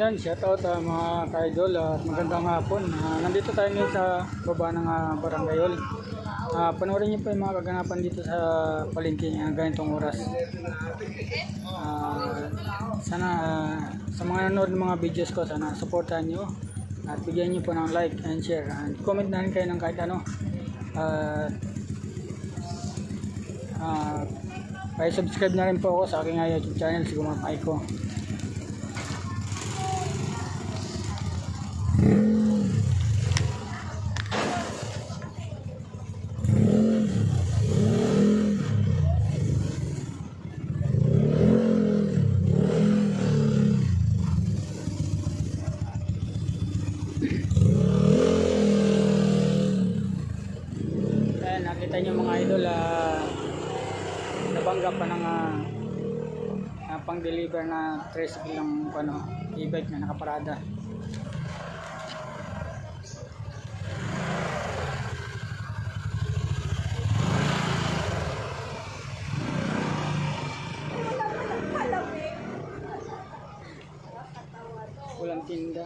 Yan, shoutout mga ka-idol at magandang hapon. Nandito tayo ngayon sa baba ng Barangay Hall. Panoorin niyo po yung mga kaganapan dito sa palengke ganitong oras. Sana sa mga nanonood ng mga videos ko, sana supportahan niyo at bigyan niyo po ng like and share. And comment na rin kayo ng kahit ano. Pa-subscribe na rin po ako sa aking YouTube channel, si Gumang Aiko. Ayan, nakita nyo mga idol, nabangga pa ng pang-deliver na tricycle ng e-bike na nakaparada. Walang tinda.